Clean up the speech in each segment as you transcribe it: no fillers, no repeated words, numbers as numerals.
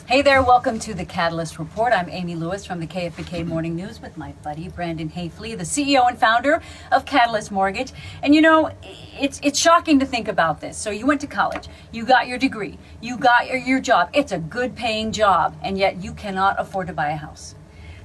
Hey there, welcome to the Catalyst Report. I'm Amy Lewis from the KFBK Morning News with my buddy Brandon Haefele, the CEO and founder of Catalyst Mortgage. And you know, it's shocking to think about this. So you went to college, you got your degree, you got your job. It's a good paying job, and yet you cannot afford to buy a house.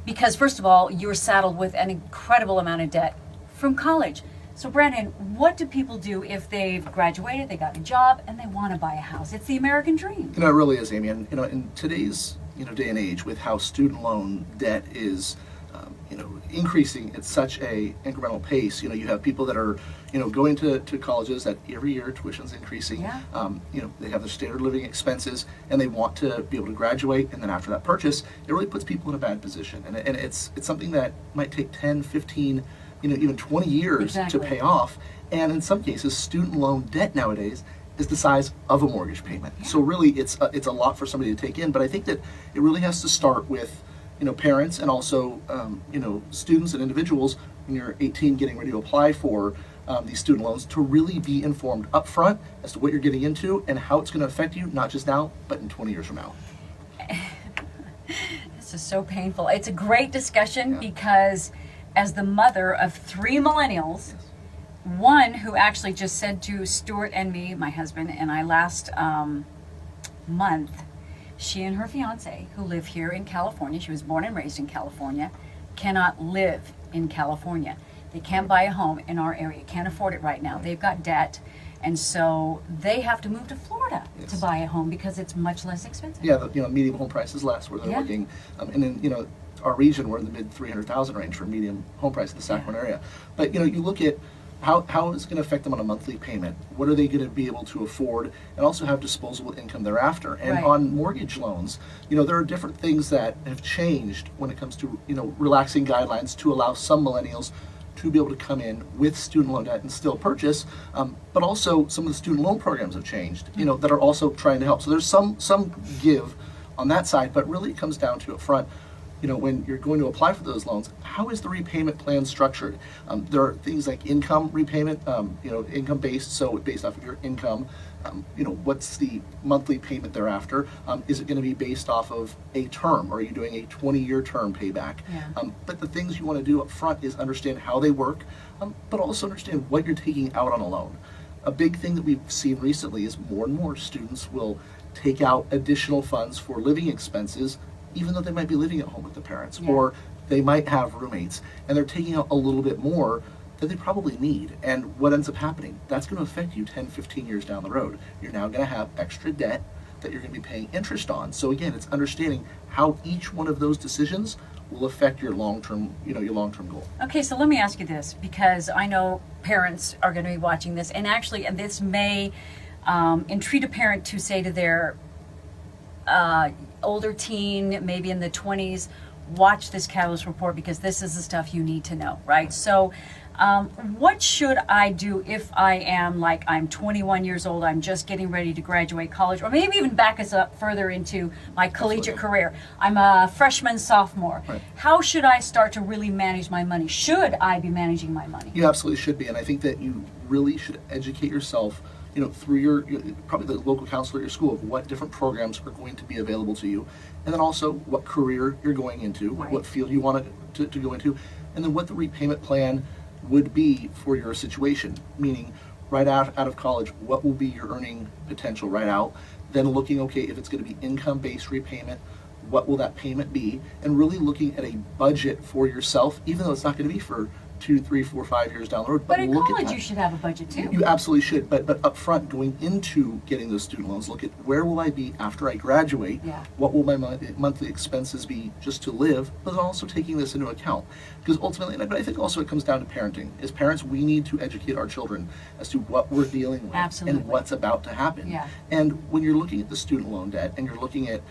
Because first of all, you're saddled with an incredible amount of debt from college. So Brandon, what do people do if they've graduated, they got a job, and they want to buy a house? It's the American dream. It really is, Amy. And in today's day and age, with how student loan debt is increasing at such a incremental pace, you have people that are going to colleges that every year tuition's increasing. Yeah. They have their standard living expenses, and they want to be able to graduate. And then after that purchase, it really puts people in a bad position. And it's something that might take 10, 15. Even 20 years Exactly. to pay off. And in some cases, student loan debt nowadays is the size of a mortgage payment. Yeah. So really, it's a lot for somebody to take in. But I think that it really has to start with, parents and also, students and individuals when you're 18 getting ready to apply for these student loans to really be informed upfront as to what you're getting into and how it's going to affect you, not just now, but in 20 years from now. This is so painful. It's a great discussion because as the mother of 3 millennials, one who actually just said to Stuart and me, my husband and I, last month, she and her fiance, who live here in California, she was born and raised in California, cannot live in California. They can't buy a home in our area, can't afford it right now. They've got debt, and so they have to move to Florida to buy a home because it's much less expensive. Yeah, medium home price is less where they're looking, and then our region, we're in the mid 300,000 range for medium home price in the Sacramento area. But you look at how it's going to affect them on a monthly payment. What are they going to be able to afford, and also have disposable income thereafter? And on mortgage loans, there are different things that have changed when it comes to relaxing guidelines to allow some millennials to be able to come in with student loan debt and still purchase. But also some of the student loan programs have changed, that are also trying to help. So there's some give on that side, but really it comes down to up front. When you're going to apply for those loans, how is the repayment plan structured? There are things like income repayment, income based, so based off of your income. What's the monthly payment thereafter? Is it going to be based off of a term, or are you doing a 20-year term payback? Yeah. But the things you want to do up front is understand how they work, but also understand what you're taking out on a loan. A big thing that we've seen recently is more and more students will take out additional funds for living expenses, even though they might be living at home with the parents, or they might have roommates, and they're taking out a little bit more than they probably need. And what ends up happening, that's going to affect you 10, 15 years down the road. You're now going to have extra debt that you're going to be paying interest on. So again, it's understanding how each one of those decisions will affect your long-term, your long-term goal. Okay, so let me ask you this, because I know parents are going to be watching this, and this may entreat a parent to say to their older teen, maybe in the 20s, watch this Catalyst Report because this is the stuff you need to know, right? So what should I do if I am I'm 21 years old, I'm just getting ready to graduate college, or maybe even back us up further into my collegiate career. I'm a freshman, sophomore. Right. How should I start to really manage my money? Should I be managing my money? You absolutely should be, and I think that you really should educate yourself through your probably the local counselor at your school of what different programs are going to be available to you, and then also what career you're going into, what field you want to go into, and then what the repayment plan would be for your situation, meaning right out of college, what will be your earning potential right out, then looking, okay, if it's going to be income-based repayment, what will that payment be, and really looking at a budget for yourself, even though it's not going to be for 2, 3, 4, 5 years down the road. But in college, you should have a budget too. You absolutely should. But up front, going into getting those student loans, look at where will I be after I graduate? Yeah. What will my monthly expenses be just to live? But also taking this into account, because ultimately, but I think also it comes down to parenting. As parents, we need to educate our children as to what we're dealing with and what's about to happen. Yeah. And when you're looking at the student loan debt and you're looking at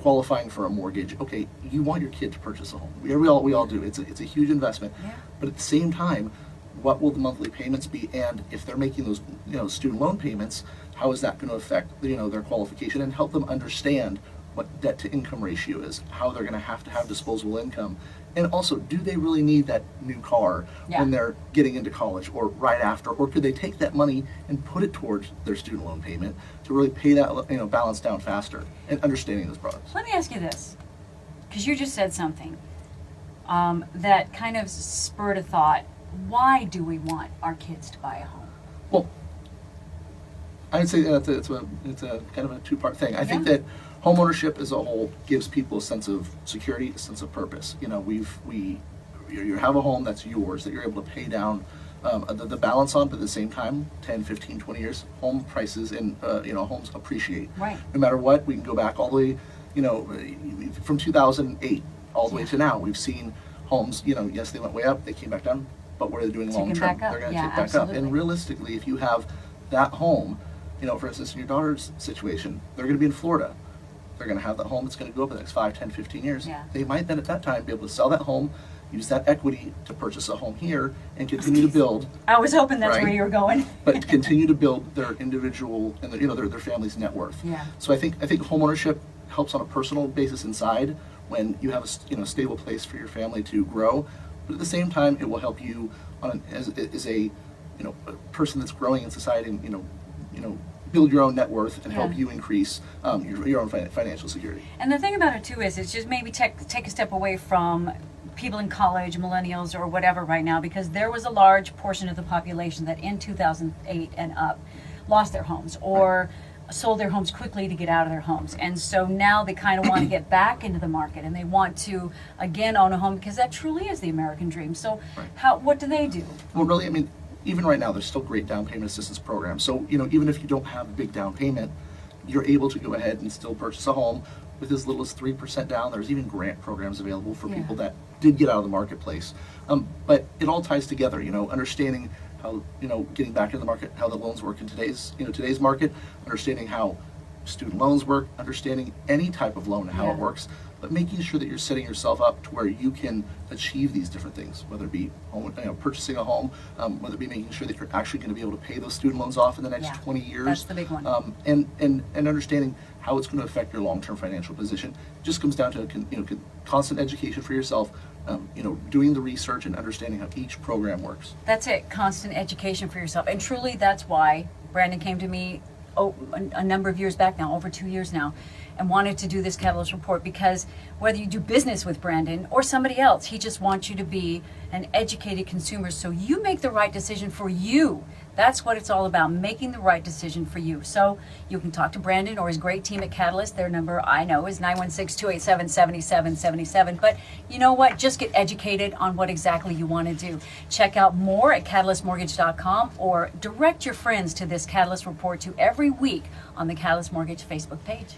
qualifying for a mortgage, okay, you want your kid to purchase a home. We all do. It's a huge investment. Yeah. But at the same time, what will the monthly payments be? And if they're making those student loan payments, how is that going to affect their qualification, and help them understand what debt to income ratio is, how they're going to have disposable income, And also, do they really need that new car Yeah. when they're getting into college or right after? Or could they take that money and put it towards their student loan payment to really pay that, balance down faster, and understanding those products? Let me ask you this, because you just said something that kind of spurred a thought. Why do we want our kids to buy a home? Well, I would say that it's a kind of a two-part thing. I think Yeah. that homeownership as a whole gives people a sense of security, a sense of purpose. You have a home that's yours that you're able to pay down the balance on, but at the same time, 10, 15, 20 years, home prices and homes appreciate. Right. No matter what, we can go back all the way, from 2008 all the way to now. We've seen homes, yes, they went way up, they came back down, but what are they doing long Taking term? back up. They're going to Yeah, take back up. absolutely. And realistically, if you have that home, for instance, in your daughter's situation, they're going to be in Florida. They're going to have that home that's going to go up in the next 5, 10, 15 years. Yeah. They might then at that time be able to sell that home, use that equity to purchase a home here, and continue to build, I was hoping that's Right. where you were going. but continue to build their individual and their family's net worth. Yeah. So I think homeownership helps on a personal basis inside when you have a stable place for your family to grow, but at the same time it will help you as a a person that's growing in society and build your own net worth and help Yeah. you increase your own financial security. And the thing about it too is it's just maybe take a step away from people in college, millennials or whatever right now, because there was a large portion of the population that in 2008 and up lost their homes or sold their homes quickly to get out of their homes. And so now they kind of want to get back into the market and they want to again own a home because that truly is the American dream. So Right. what do they do? Well, really, even right now, there's still great down payment assistance programs. So, even if you don't have a big down payment, you're able to go ahead and still purchase a home with as little as 3% down. There's even grant programs available for Yeah. people that did get out of the marketplace. But it all ties together, understanding how, getting back into the market, how the loans work in today's market, understanding how student loans work, understanding any type of loan and how it Yeah. works, but making sure that you're setting yourself up to where you can achieve these different things, whether it be purchasing a home, whether it be making sure that you're actually going to be able to pay those student loans off in the next Yeah, 20 years. that's the big one. And understanding how it's going to affect your long-term financial position. Just comes down to constant education for yourself, doing the research and understanding how each program works. That's it, constant education for yourself. And truly that's why Brandon came to me a number of years back now, over 2 years now, and wanted to do this Catalyst Report, because whether you do business with Brandon or somebody else, he just wants you to be an educated consumer so you make the right decision for you. That's what it's all about, making the right decision for you. So you can talk to Brandon or his great team at Catalyst. Their number, I know, is 916-287-7777. But you know what? Just get educated on what exactly you want to do. Check out more at catalystmortgage.com or direct your friends to this Catalyst Report to every week on the Catalyst Mortgage Facebook page.